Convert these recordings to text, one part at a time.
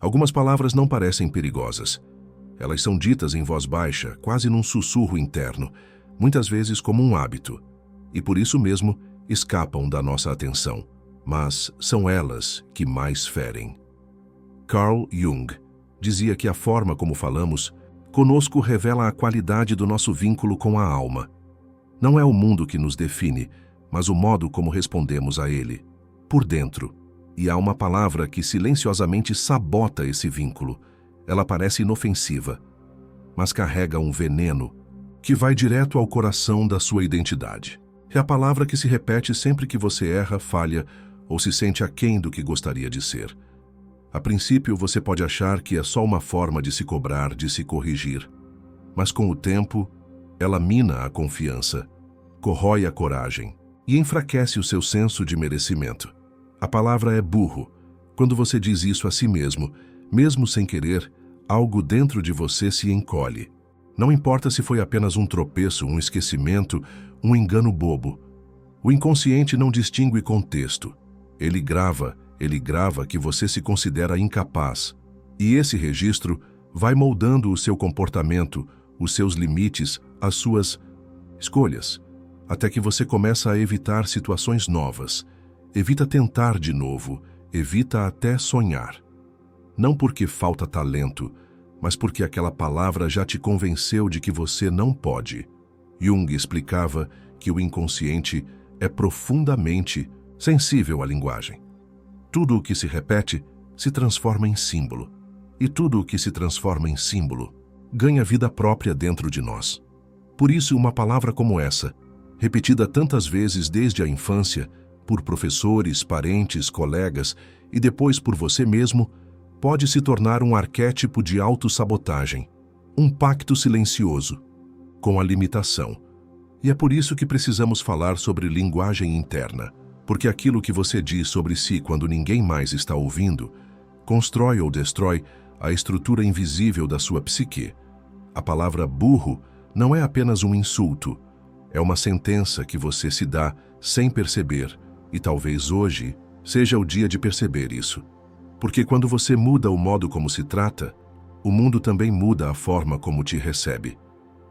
Algumas palavras não parecem perigosas. Elas são ditas em voz baixa, quase num sussurro interno, muitas vezes como um hábito, e por isso mesmo escapam da nossa atenção. Mas são elas que mais ferem. Carl Jung dizia que a forma como falamos conosco revela a qualidade do nosso vínculo com a alma. Não é o mundo que nos define, mas o modo como respondemos a ele, por dentro. E há uma palavra que silenciosamente sabota esse vínculo. Ela parece inofensiva, mas carrega um veneno que vai direto ao coração da sua identidade. É a palavra que se repete sempre que você erra, falha ou se sente aquém do que gostaria de ser. A princípio, você pode achar que é só uma forma de se cobrar, de se corrigir. Mas com o tempo, ela mina a confiança, corrói a coragem e enfraquece o seu senso de merecimento. A palavra é burro. Quando você diz isso a si mesmo, mesmo sem querer, algo dentro de você se encolhe. Não importa se foi apenas um tropeço, um esquecimento, um engano bobo. O inconsciente não distingue contexto. Ele grava que você se considera incapaz. E esse registro vai moldando o seu comportamento, os seus limites, as suas escolhas, até que você começa a evitar situações novas. Evita tentar de novo, evita até sonhar. Não porque falta talento, mas porque aquela palavra já te convenceu de que você não pode. Jung explicava que o inconsciente é profundamente sensível à linguagem. Tudo o que se repete se transforma em símbolo, e tudo o que se transforma em símbolo ganha vida própria dentro de nós. Por isso, uma palavra como essa, repetida tantas vezes desde a infância, por professores, parentes, colegas e depois por você mesmo, pode se tornar um arquétipo de autossabotagem, um pacto silencioso com a limitação. E é por isso que precisamos falar sobre linguagem interna, porque aquilo que você diz sobre si quando ninguém mais está ouvindo, constrói ou destrói a estrutura invisível da sua psique. A palavra burro não é apenas um insulto, é uma sentença que você se dá sem perceber, e talvez hoje seja o dia de perceber isso. Porque quando você muda o modo como se trata, o mundo também muda a forma como te recebe.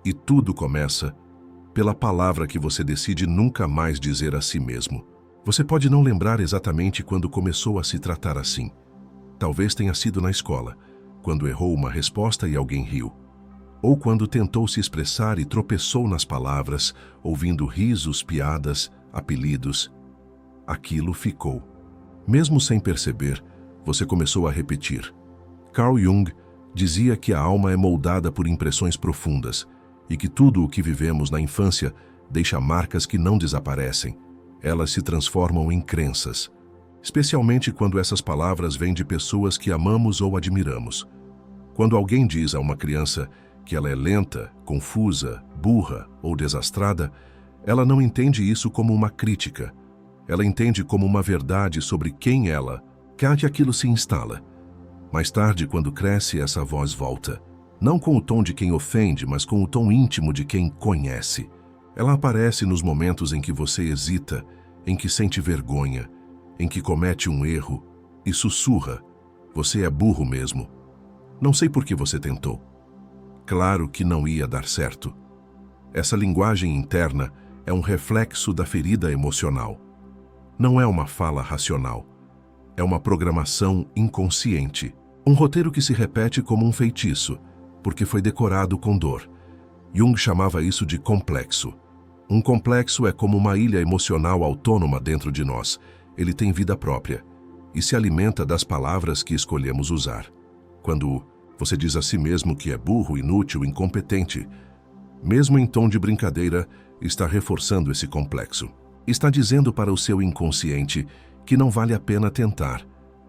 E tudo começa pela palavra que você decide nunca mais dizer a si mesmo. Você pode não lembrar exatamente quando começou a se tratar assim. Talvez tenha sido na escola, quando errou uma resposta e alguém riu. Ou quando tentou se expressar e tropeçou nas palavras, ouvindo risos, piadas, apelidos. Aquilo ficou. Mesmo sem perceber, você começou a repetir. Carl Jung dizia que a alma é moldada por impressões profundas e que tudo o que vivemos na infância deixa marcas que não desaparecem. Elas se transformam em crenças, especialmente quando essas palavras vêm de pessoas que amamos ou admiramos. Quando alguém diz a uma criança que ela é lenta, confusa, burra ou desastrada, ela não entende isso como uma crítica. Ela entende como uma verdade sobre quem ela quer que aquilo se instala. Mais tarde, quando cresce, essa voz volta, não com o tom de quem ofende, mas com o tom íntimo de quem conhece. Ela aparece nos momentos em que você hesita, em que sente vergonha, em que comete um erro e sussurra: você é burro mesmo. Não sei por que você tentou. Claro que não ia dar certo. Essa linguagem interna é um reflexo da ferida emocional. Não é uma fala racional. É uma programação inconsciente. Um roteiro que se repete como um feitiço, porque foi decorado com dor. Jung chamava isso de complexo. Um complexo é como uma ilha emocional autônoma dentro de nós. Ele tem vida própria e se alimenta das palavras que escolhemos usar. Quando você diz a si mesmo que é burro, inútil, incompetente, mesmo em tom de brincadeira, está reforçando esse complexo. Está dizendo para o seu inconsciente que não vale a pena tentar,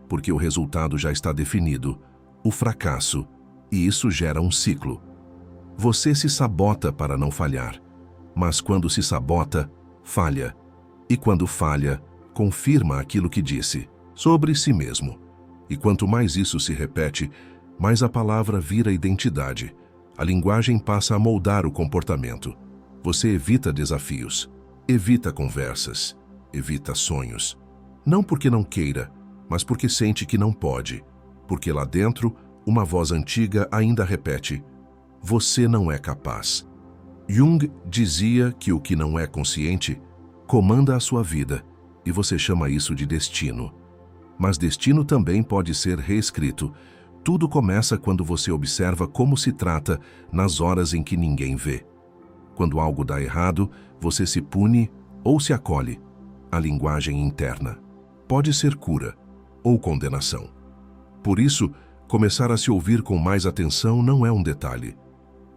porque o resultado já está definido, o fracasso, e isso gera um ciclo. Você se sabota para não falhar, mas quando se sabota, falha. E quando falha, confirma aquilo que disse sobre si mesmo. E quanto mais isso se repete, mais a palavra vira identidade. A linguagem passa a moldar o comportamento. Você evita desafios, evita conversas, evita sonhos. Não porque não queira, mas porque sente que não pode. porque lá dentro, uma voz antiga ainda repete: você não é capaz. Jung dizia que o que não é consciente comanda a sua vida, e você chama isso de destino. Mas destino também pode ser reescrito. Tudo começa quando você observa como se trata nas horas em que ninguém vê. Quando algo dá errado, você se pune ou se acolhe. A linguagem interna pode ser cura ou condenação. Por isso, começar a se ouvir com mais atenção não é um detalhe.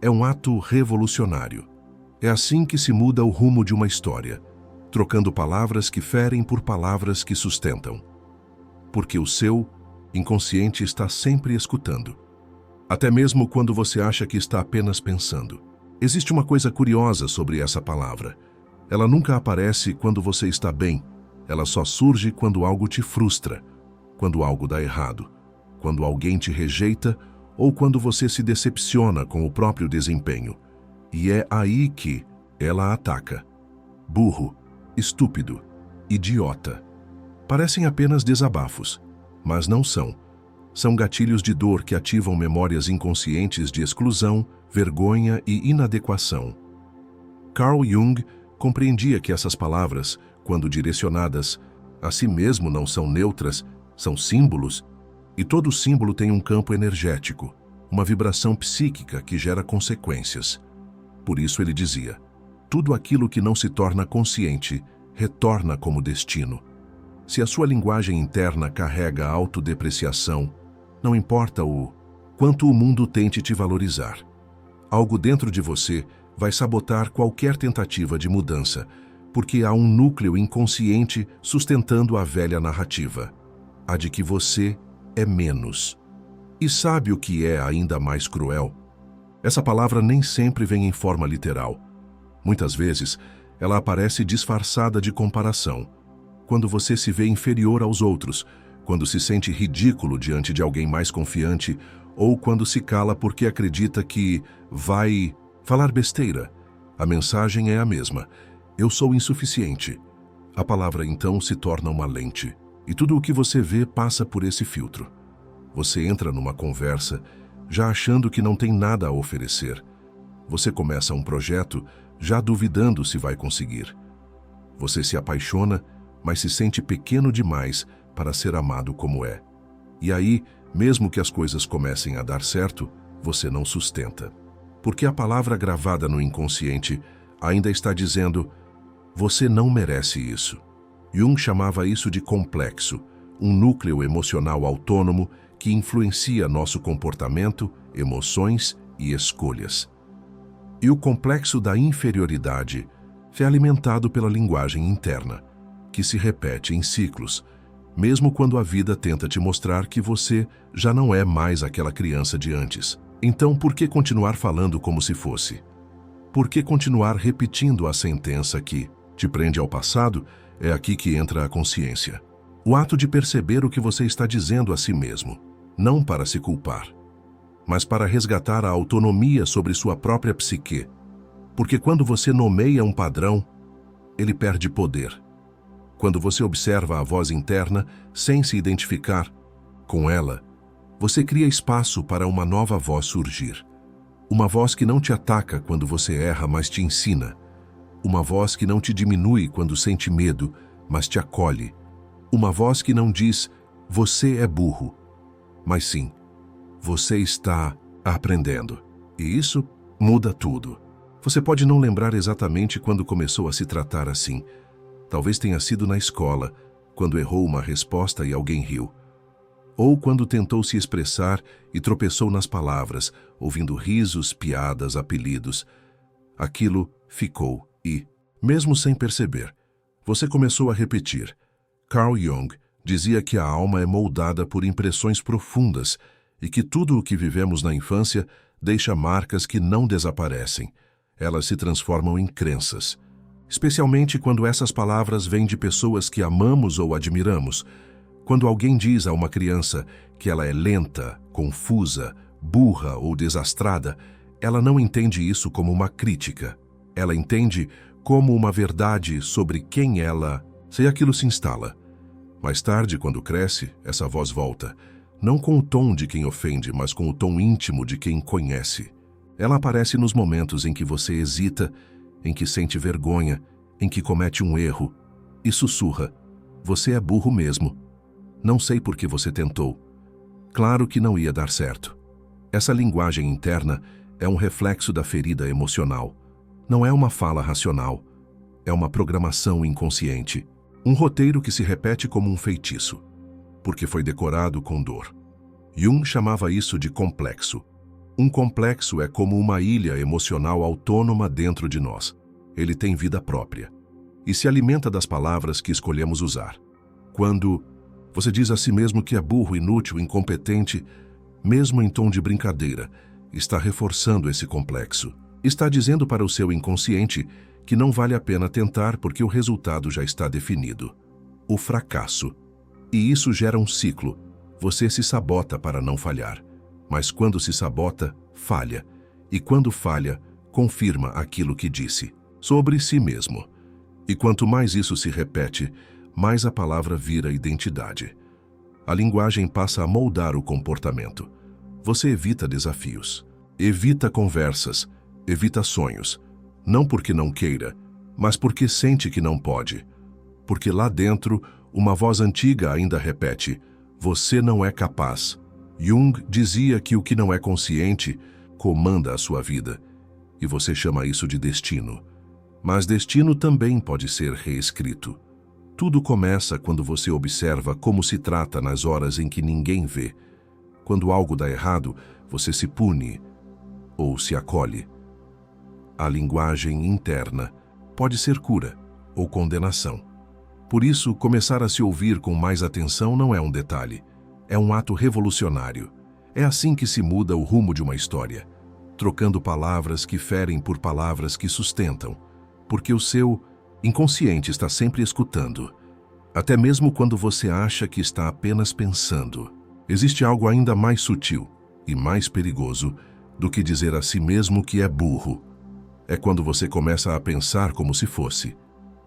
É um ato revolucionário. É assim que se muda o rumo de uma história, trocando palavras que ferem por palavras que sustentam. Porque o seu inconsciente está sempre escutando. Até mesmo quando você acha que está apenas pensando. Existe uma coisa curiosa sobre essa palavra. Ela nunca aparece quando você está bem. Ela só surge quando algo te frustra, quando algo dá errado, quando alguém te rejeita ou quando você se decepciona com o próprio desempenho. E é aí que ela ataca. Burro, estúpido, idiota. Parecem apenas desabafos, mas não são. São gatilhos de dor que ativam memórias inconscientes de exclusão, vergonha e inadequação. Carl Jung compreendia que essas palavras, quando direcionadas a si mesmo, não são neutras, são símbolos, e todo símbolo tem um campo energético, uma vibração psíquica que gera consequências. Por isso ele dizia: tudo aquilo que não se torna consciente retorna como destino. Se a sua linguagem interna carrega autodepreciação, não importa o quanto o mundo tente te valorizar. Algo dentro de você vai sabotar qualquer tentativa de mudança, porque há um núcleo inconsciente sustentando a velha narrativa, a de que você é menos. E sabe o que é ainda mais cruel? Essa palavra nem sempre vem em forma literal. Muitas vezes, ela aparece disfarçada de comparação. Quando você se vê inferior aos outros, quando se sente ridículo diante de alguém mais confiante, ou quando se cala porque acredita que vai falar besteira. A mensagem é a mesma: eu sou insuficiente. A palavra então se torna uma lente, e tudo o que você vê passa por esse filtro. Você entra numa conversa já achando que não tem nada a oferecer. Você começa um projeto já duvidando se vai conseguir. Você se apaixona, mas se sente pequeno demais para ser amado como é. E aí, mesmo que as coisas comecem a dar certo, você não sustenta. Porque a palavra gravada no inconsciente ainda está dizendo: você não merece isso. Jung chamava isso de complexo, um núcleo emocional autônomo que influencia nosso comportamento, emoções e escolhas. E o complexo da inferioridade é alimentado pela linguagem interna, que se repete em ciclos, mesmo quando a vida tenta te mostrar que você já não é mais aquela criança de antes. Então, por que continuar falando como se fosse? Por que continuar repetindo a sentença que te prende ao passado? É aqui que entra a consciência. O ato de perceber o que você está dizendo a si mesmo, não para se culpar, mas para resgatar a autonomia sobre sua própria psique. Porque quando você nomeia um padrão, ele perde poder. Quando você observa a voz interna sem se identificar com ela, você cria espaço para uma nova voz surgir. Uma voz que não te ataca quando você erra, mas te ensina. Uma voz que não te diminui quando sente medo, mas te acolhe. Uma voz que não diz: você é burro, mas sim: você está aprendendo. E isso muda tudo. Você pode não lembrar exatamente quando começou a se tratar assim. Talvez tenha sido na escola, quando errou uma resposta e alguém riu. Ou quando tentou se expressar e tropeçou nas palavras, ouvindo risos, piadas, apelidos. Aquilo ficou e, mesmo sem perceber, você começou a repetir. Carl Jung dizia que a alma é moldada por impressões profundas e que tudo o que vivemos na infância deixa marcas que não desaparecem. Elas se transformam em crenças. Especialmente quando essas palavras vêm de pessoas que amamos ou admiramos. Quando alguém diz a uma criança que ela é lenta, confusa, burra ou desastrada, ela não entende isso como uma crítica. Ela entende como uma verdade sobre quem ela... Se aquilo se instala. Mais tarde, quando cresce, essa voz volta. não com o tom de quem ofende, mas com o tom íntimo de quem conhece. Ela aparece nos momentos em que você hesita, em que sente vergonha, em que comete um erro, e sussurra: você é burro mesmo. Não sei por que você tentou. Claro que não ia dar certo. Essa linguagem interna é um reflexo da ferida emocional. Não é uma fala racional. É uma programação inconsciente. Um roteiro que se repete como um feitiço, porque foi decorado com dor. Jung chamava isso de complexo. Um complexo é como uma ilha emocional autônoma dentro de nós. Ele tem vida própria e se alimenta das palavras que escolhemos usar. Quando você diz a si mesmo que é burro, inútil, incompetente, mesmo em tom de brincadeira, está reforçando esse complexo. Está dizendo para o seu inconsciente que não vale a pena tentar porque o resultado já está definido. O fracasso. E isso gera um ciclo. Você se sabota para não falhar. Mas quando se sabota, falha. E quando falha, confirma aquilo que disse sobre si mesmo. E quanto mais isso se repete, mais a palavra vira identidade. A linguagem passa a moldar o comportamento. Você evita desafios, evita conversas, evita sonhos. Não porque não queira, mas porque sente que não pode. Porque lá dentro, uma voz antiga ainda repete: você não é capaz. Jung dizia que o que não é consciente comanda a sua vida. E você chama isso de destino. Mas destino também pode ser reescrito. Tudo começa quando você observa como se trata nas horas em que ninguém vê. Quando algo dá errado, você se pune ou se acolhe. A linguagem interna pode ser cura ou condenação. Por isso, começar a se ouvir com mais atenção não é um detalhe. É um ato revolucionário. É assim que se muda o rumo de uma história, trocando palavras que ferem por palavras que sustentam, porque o seu inconsciente está sempre escutando, até mesmo quando você acha que está apenas pensando. Existe algo ainda mais sutil e mais perigoso do que dizer a si mesmo que é burro. É quando você começa a pensar como se fosse.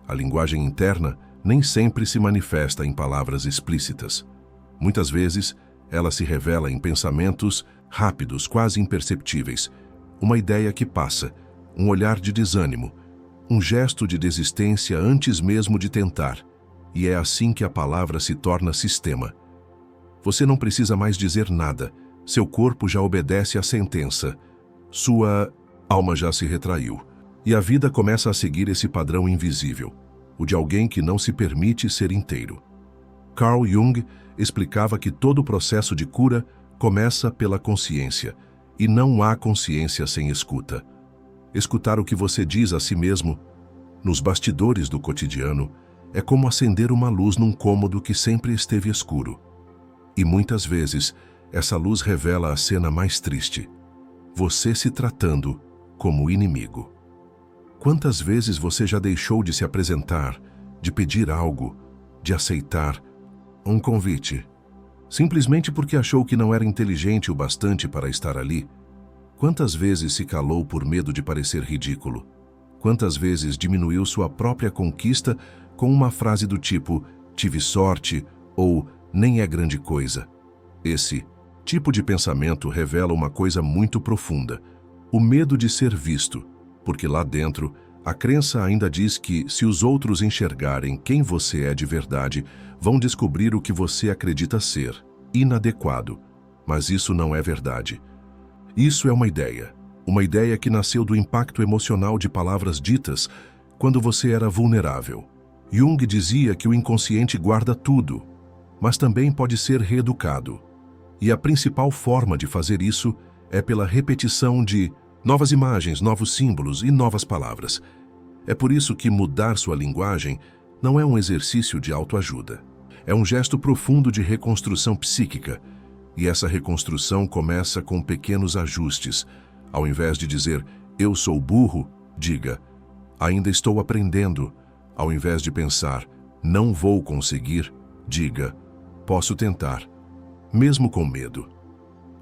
A linguagem interna nem sempre se manifesta em palavras explícitas. Muitas vezes, ela se revela em pensamentos rápidos, quase imperceptíveis. Uma ideia que passa, um olhar de desânimo, um gesto de desistência antes mesmo de tentar. E é assim que a palavra se torna sistema. Você não precisa mais dizer nada. Seu corpo já obedece à sentença. Sua alma já se retraiu. E a vida começa a seguir esse padrão invisível, o de alguém que não se permite ser inteiro. Carl Jung explicava que todo o processo de cura começa pela consciência, e não há consciência sem escuta. Escutar o que você diz a si mesmo, nos bastidores do cotidiano, é como acender uma luz num cômodo que sempre esteve escuro. E muitas vezes, essa luz revela a cena mais triste: você se tratando como inimigo. Quantas vezes você já deixou de se apresentar, de pedir algo, de aceitar um convite, simplesmente porque achou que não era inteligente o bastante para estar ali? Quantas vezes se calou por medo de parecer ridículo? Quantas vezes diminuiu sua própria conquista com uma frase do tipo "tive sorte" ou "nem é grande coisa"? Esse tipo de pensamento revela uma coisa muito profunda: o medo de ser visto, porque lá dentro, a crença ainda diz que, se os outros enxergarem quem você é de verdade, vão descobrir o que você acredita ser inadequado. Mas isso não é verdade. Isso é uma ideia que nasceu do impacto emocional de palavras ditas quando você era vulnerável. Jung dizia que o inconsciente guarda tudo, mas também pode ser reeducado. E a principal forma de fazer isso é pela repetição de novas imagens, novos símbolos e novas palavras. É por isso que mudar sua linguagem não é um exercício de autoajuda. É um gesto profundo de reconstrução psíquica. E essa reconstrução começa com pequenos ajustes. Ao invés de dizer "eu sou burro", diga "ainda estou aprendendo". Ao invés de pensar "não vou conseguir", diga "posso tentar", mesmo com medo.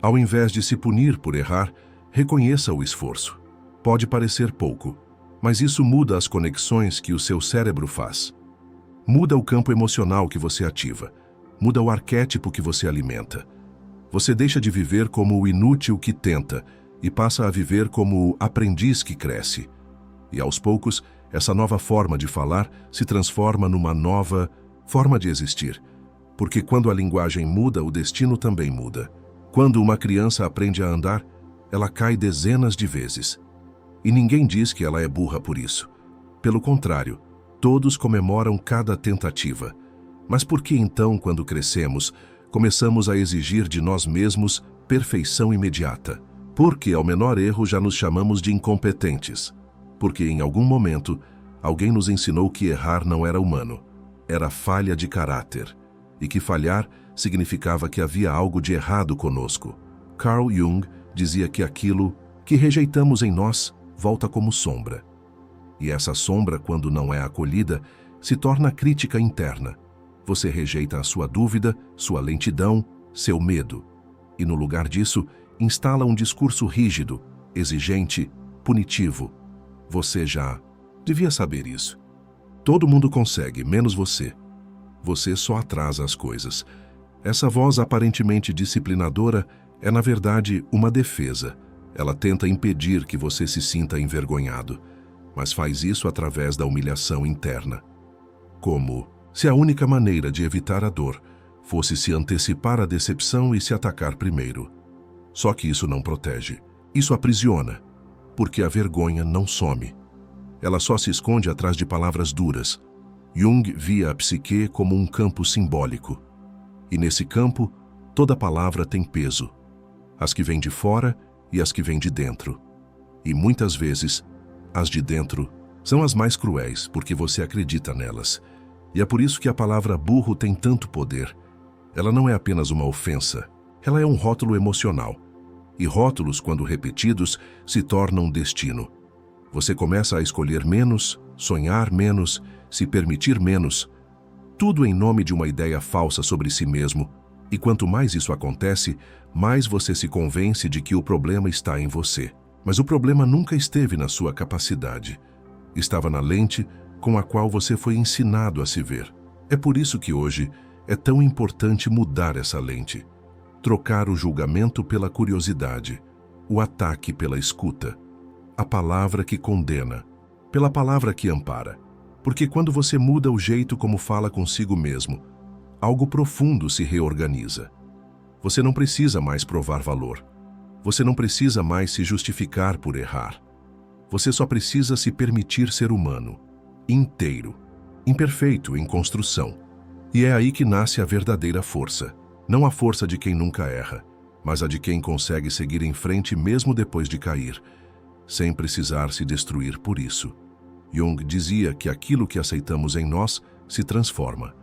Ao invés de se punir por errar, reconheça o esforço. Pode parecer pouco, mas isso muda as conexões que o seu cérebro faz. Muda o campo emocional que você ativa. Muda o arquétipo que você alimenta. Você deixa de viver como o inútil que tenta e passa a viver como o aprendiz que cresce. E aos poucos, essa nova forma de falar se transforma numa nova forma de existir. Porque quando a linguagem muda, o destino também muda. Quando uma criança aprende a andar, ela cai dezenas de vezes. E ninguém diz que ela é burra por isso. Pelo contrário, todos comemoram cada tentativa. Mas por que então, quando crescemos, começamos a exigir de nós mesmos perfeição imediata? Porque ao menor erro já nos chamamos de incompetentes. Porque em algum momento, alguém nos ensinou que errar não era humano, era falha de caráter, e que falhar significava que havia algo de errado conosco. Carl Jung dizia que aquilo que rejeitamos em nós volta como sombra. E essa sombra, quando não é acolhida, se torna crítica interna. Você rejeita a sua dúvida, sua lentidão, seu medo. E no lugar disso, instala um discurso rígido, exigente, punitivo. Você já devia saber isso. Todo mundo consegue, menos você. Você só atrasa as coisas. Essa voz aparentemente disciplinadora é, na verdade, uma defesa. Ela tenta impedir que você se sinta envergonhado, mas faz isso através da humilhação interna. Como se a única maneira de evitar a dor fosse se antecipar à decepção e se atacar primeiro. Só que isso não protege. Isso aprisiona, porque a vergonha não some. Ela só se esconde atrás de palavras duras. Jung via a psique como um campo simbólico. E nesse campo, toda palavra tem peso. As que vêm de fora e as que vêm de dentro. E muitas vezes, as de dentro são as mais cruéis, porque você acredita nelas. E é por isso que a palavra burro tem tanto poder. Ela não é apenas uma ofensa, ela é um rótulo emocional. E rótulos, quando repetidos, se tornam destino. Você começa a escolher menos, sonhar menos, se permitir menos. Tudo em nome de uma ideia falsa sobre si mesmo. E quanto mais isso acontece, mais você se convence de que o problema está em você. Mas o problema nunca esteve na sua capacidade. Estava na lente com a qual você foi ensinado a se ver. É por isso que hoje é tão importante mudar essa lente. Trocar o julgamento pela curiosidade, o ataque pela escuta, a palavra que condena, pela palavra que ampara. Porque quando você muda o jeito como fala consigo mesmo, algo profundo se reorganiza. Você não precisa mais provar valor. Você não precisa mais se justificar por errar. Você só precisa se permitir ser humano, inteiro, imperfeito em construção. E é aí que nasce a verdadeira força. Não a força de quem nunca erra, mas a de quem consegue seguir em frente mesmo depois de cair, sem precisar se destruir por isso. Jung dizia que aquilo que aceitamos em nós se transforma.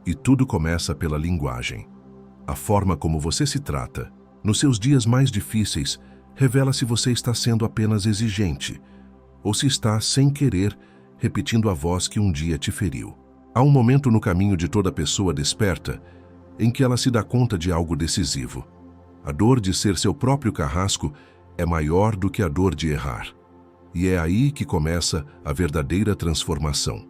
E tudo começa pela linguagem. A forma como você se trata, nos seus dias mais difíceis, revela se você está sendo apenas exigente, ou se está, sem querer, repetindo a voz que um dia te feriu. Há um momento no caminho de toda pessoa desperta em que ela se dá conta de algo decisivo. A dor de ser seu próprio carrasco é maior do que a dor de errar. E é aí que começa a verdadeira transformação.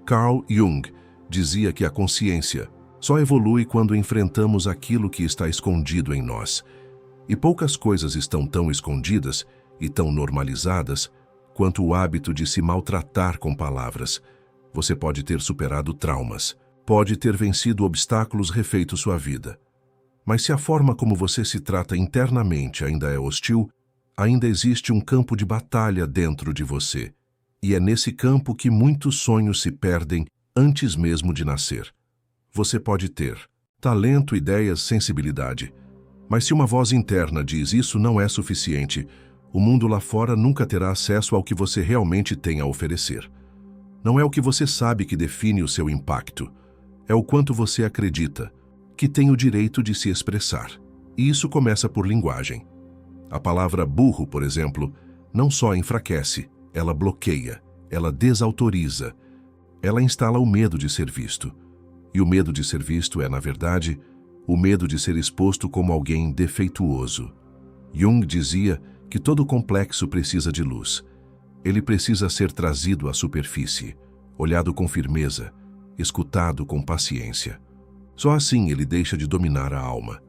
Carl Jung dizia que a consciência só evolui quando enfrentamos aquilo que está escondido em nós. E poucas coisas estão tão escondidas e tão normalizadas quanto o hábito de se maltratar com palavras. Você pode ter superado traumas, pode ter vencido obstáculos, refeito sua vida. Mas se a forma como você se trata internamente ainda é hostil, ainda existe um campo de batalha dentro de você. E é nesse campo que muitos sonhos se perdem antes mesmo de nascer. Você pode ter talento, ideias, sensibilidade. Mas se uma voz interna diz isso não é suficiente, o mundo lá fora nunca terá acesso ao que você realmente tem a oferecer. Não é o que você sabe que define o seu impacto. É o quanto você acredita que tem o direito de se expressar. E isso começa por linguagem. A palavra burro, por exemplo, não só enfraquece, ela bloqueia, ela desautoriza, ela instala o medo de ser visto. E o medo de ser visto é, na verdade, o medo de ser exposto como alguém defeituoso. Jung dizia que todo complexo precisa de luz. Ele precisa ser trazido à superfície, olhado com firmeza, escutado com paciência. Só assim ele deixa de dominar a alma.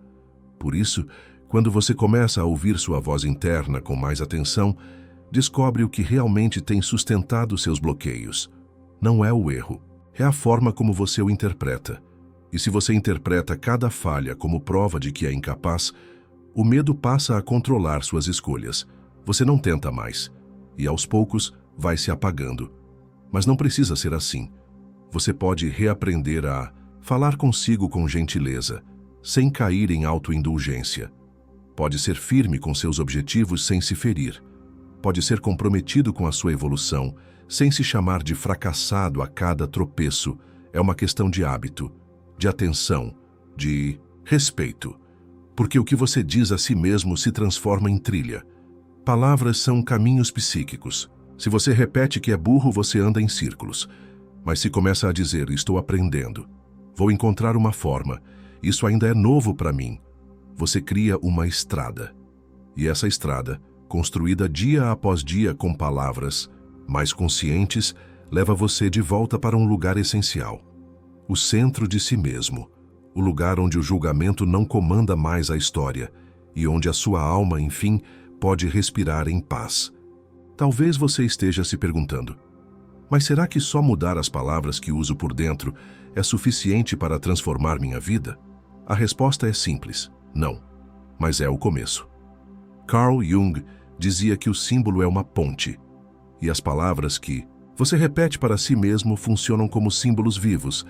Por isso, quando você começa a ouvir sua voz interna com mais atenção, descobre o que realmente tem sustentado seus bloqueios. Não é o erro, é a forma como você o interpreta. E se você interpreta cada falha como prova de que é incapaz, o medo passa a controlar suas escolhas. Você não tenta mais, e aos poucos vai se apagando. Mas não precisa ser assim. Você pode reaprender a falar consigo com gentileza, sem cair em autoindulgência. Pode ser firme com seus objetivos sem se ferir. Pode ser comprometido com a sua evolução, sem se chamar de fracassado a cada tropeço. É uma questão de hábito, de atenção, de respeito. Porque o que você diz a si mesmo se transforma em trilha. Palavras são caminhos psíquicos. Se você repete que é burro, você anda em círculos. Mas se começa a dizer, estou aprendendo, vou encontrar uma forma, isso ainda é novo para mim, você cria uma estrada. E essa estrada, construída dia após dia com palavras mais conscientes, leva você de volta para um lugar essencial. O centro de si mesmo, o lugar onde o julgamento não comanda mais a história e onde a sua alma, enfim, pode respirar em paz. Talvez você esteja se perguntando, mas será que só mudar as palavras que uso por dentro é suficiente para transformar minha vida? A resposta é simples, não, mas é o começo. Carl Jung dizia que o símbolo é uma ponte, e as palavras que você repete para si mesmo funcionam como símbolos vivos,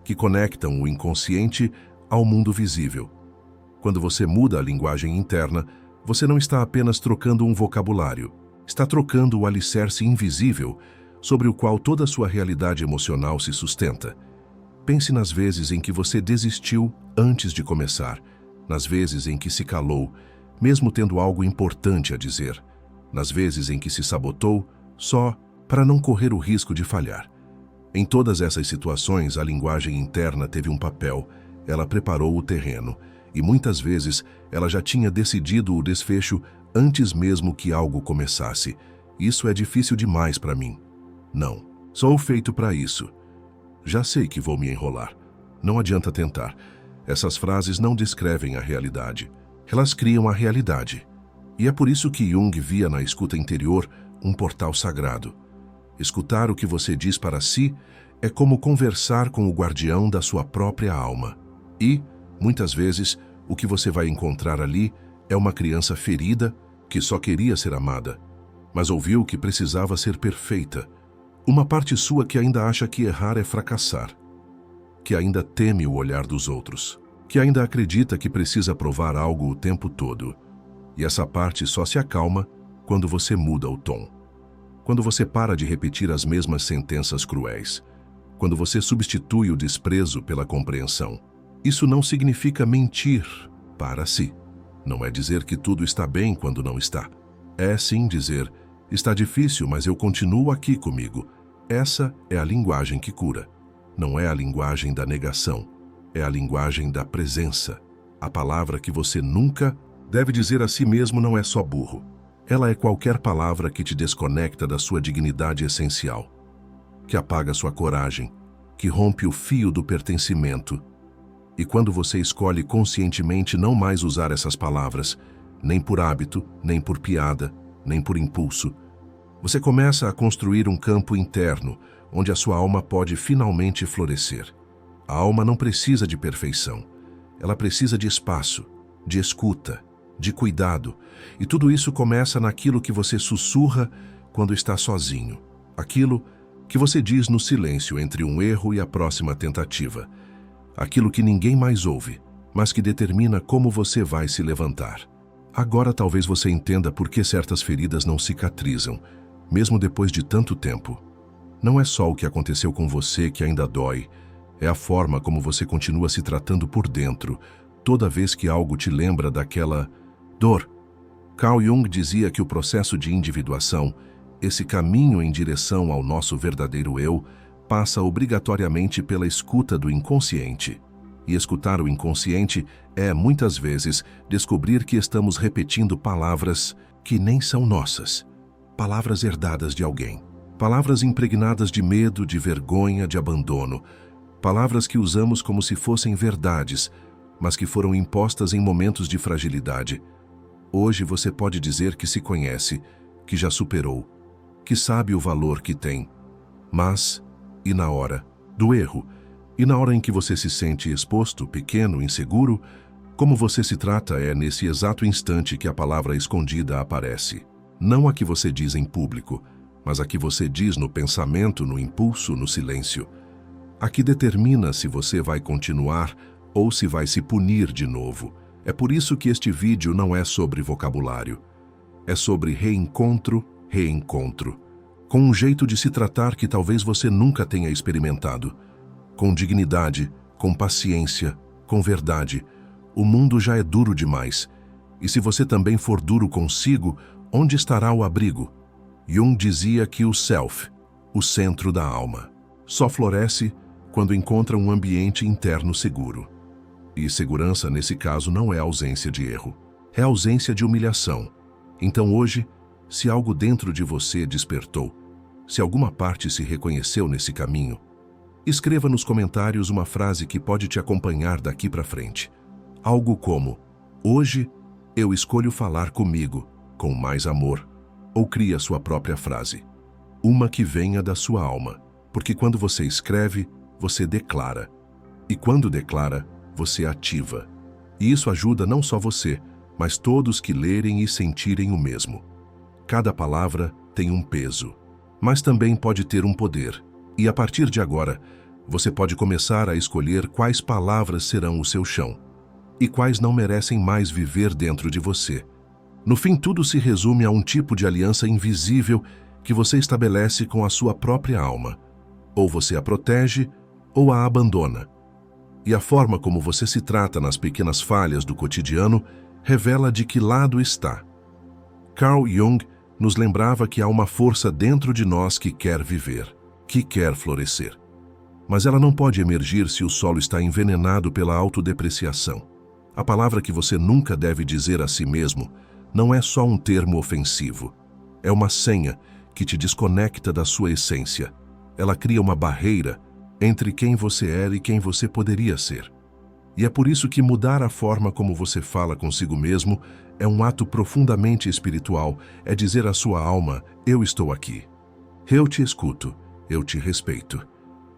que conectam o inconsciente ao mundo visível. Quando você muda a linguagem interna, você não está apenas trocando um vocabulário, está trocando o alicerce invisível sobre o qual toda a sua realidade emocional se sustenta. Pense nas vezes em que você desistiu antes de começar, nas vezes em que se calou, mesmo tendo algo importante a dizer, nas vezes em que se sabotou só para não correr o risco de falhar. Em todas essas situações, a linguagem interna teve um papel, ela preparou o terreno, e muitas vezes ela já tinha decidido o desfecho antes mesmo que algo começasse. Isso é difícil demais para mim. Não, sou feito para isso. Já sei que vou me enrolar. Não adianta tentar. Essas frases não descrevem a realidade. Elas criam a realidade. E é por isso que Jung via na escuta interior um portal sagrado. Escutar o que você diz para si é como conversar com o guardião da sua própria alma. E, muitas vezes, o que você vai encontrar ali é uma criança ferida que só queria ser amada, mas ouviu que precisava ser perfeita. Uma parte sua que ainda acha que errar é fracassar, que ainda teme o olhar dos outros, que ainda acredita que precisa provar algo o tempo todo. E essa parte só se acalma quando você muda o tom. Quando você para de repetir as mesmas sentenças cruéis. Quando você substitui o desprezo pela compreensão. Isso não significa mentir para si. Não é dizer que tudo está bem quando não está. É sim dizer, está difícil, mas eu continuo aqui comigo. Essa é a linguagem que cura. Não é a linguagem da negação. É a linguagem da presença. A palavra que você nunca deve dizer a si mesmo não é só burro. Ela é qualquer palavra que te desconecta da sua dignidade essencial, que apaga sua coragem, que rompe o fio do pertencimento. E quando você escolhe conscientemente não mais usar essas palavras, nem por hábito, nem por piada, nem por impulso, você começa a construir um campo interno onde a sua alma pode finalmente florescer. A alma não precisa de perfeição. Ela precisa de espaço, de escuta, de cuidado. E tudo isso começa naquilo que você sussurra quando está sozinho. Aquilo que você diz no silêncio entre um erro e a próxima tentativa. Aquilo que ninguém mais ouve, mas que determina como você vai se levantar. Agora talvez você entenda por que certas feridas não cicatrizam, mesmo depois de tanto tempo. Não é só o que aconteceu com você que ainda dói, é a forma como você continua se tratando por dentro, toda vez que algo te lembra daquela dor. Carl Jung dizia que o processo de individuação, esse caminho em direção ao nosso verdadeiro eu, passa obrigatoriamente pela escuta do inconsciente. E escutar o inconsciente é, muitas vezes, descobrir que estamos repetindo palavras que nem são nossas. Palavras herdadas de alguém. Palavras impregnadas de medo, de vergonha, de abandono. Palavras que usamos como se fossem verdades, mas que foram impostas em momentos de fragilidade. Hoje você pode dizer que se conhece, que já superou, que sabe o valor que tem. Mas, e na hora do erro? E na hora em que você se sente exposto, pequeno, inseguro? Como você se trata é nesse exato instante que a palavra escondida aparece. Não a que você diz em público, mas a que você diz no pensamento, no impulso, no silêncio. A que determina se você vai continuar ou se vai se punir de novo. É por isso que este vídeo não é sobre vocabulário. É sobre reencontro, reencontro. Com um jeito de se tratar que talvez você nunca tenha experimentado. Com dignidade, com paciência, com verdade. O mundo já é duro demais. E se você também for duro consigo, onde estará o abrigo? Jung dizia que o self, o centro da alma, só floresce quando encontra um ambiente interno seguro. E segurança, nesse caso, não é ausência de erro, é ausência de humilhação. Então hoje, se algo dentro de você despertou, se alguma parte se reconheceu nesse caminho, escreva nos comentários uma frase que pode te acompanhar daqui para frente. Algo como: hoje eu escolho falar comigo com mais amor. Ou crie a sua própria frase. Uma que venha da sua alma, porque quando você escreve, você declara. E quando declara, você ativa. E isso ajuda não só você, mas todos que lerem e sentirem o mesmo. Cada palavra tem um peso, mas também pode ter um poder. E a partir de agora, você pode começar a escolher quais palavras serão o seu chão e quais não merecem mais viver dentro de você. No fim, tudo se resume a um tipo de aliança invisível que você estabelece com a sua própria alma. Ou você a protege, ou a abandona. E a forma como você se trata nas pequenas falhas do cotidiano revela de que lado está. Carl Jung nos lembrava que há uma força dentro de nós que quer viver, que quer florescer. Mas ela não pode emergir se o solo está envenenado pela autodepreciação. A palavra que você nunca deve dizer a si mesmo não é só um termo ofensivo. É uma senha que te desconecta da sua essência. Ela cria uma barreira entre quem você é e quem você poderia ser. E é por isso que mudar a forma como você fala consigo mesmo é um ato profundamente espiritual. É dizer à sua alma: eu estou aqui. Eu te escuto, eu te respeito.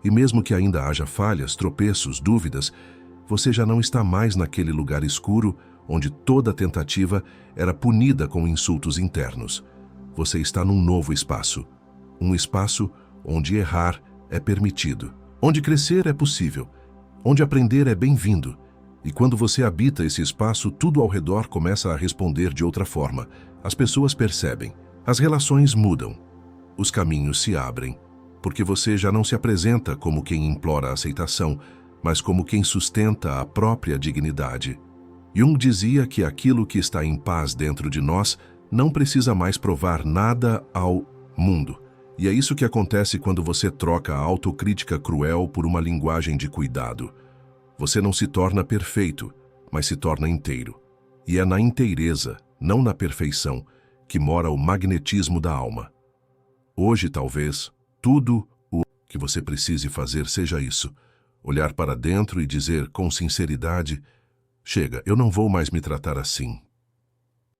E mesmo que ainda haja falhas, tropeços, dúvidas, você já não está mais naquele lugar escuro onde toda tentativa era punida com insultos internos. Você está num novo espaço. Um espaço onde errar é permitido, onde crescer é possível, onde aprender é bem-vindo. E quando você habita esse espaço, tudo ao redor começa a responder de outra forma. As pessoas percebem, as relações mudam, os caminhos se abrem, porque você já não se apresenta como quem implora a aceitação, mas como quem sustenta a própria dignidade. Jung dizia que aquilo que está em paz dentro de nós não precisa mais provar nada ao mundo. E é isso que acontece quando você troca a autocrítica cruel por uma linguagem de cuidado. Você não se torna perfeito, mas se torna inteiro. E é na inteireza, não na perfeição, que mora o magnetismo da alma. Hoje, talvez, tudo o que você precise fazer seja isso. Olhar para dentro e dizer com sinceridade: chega, eu não vou mais me tratar assim.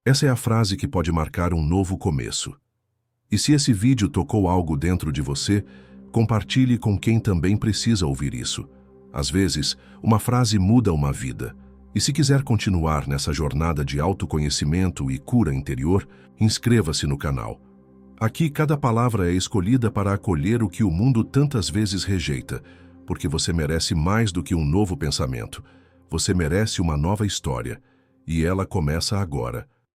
Essa é a frase que pode marcar um novo começo. E se esse vídeo tocou algo dentro de você, compartilhe com quem também precisa ouvir isso. Às vezes, uma frase muda uma vida. E se quiser continuar nessa jornada de autoconhecimento e cura interior, inscreva-se no canal. Aqui, cada palavra é escolhida para acolher o que o mundo tantas vezes rejeita, porque você merece mais do que um novo pensamento. Você merece uma nova história. E ela começa agora.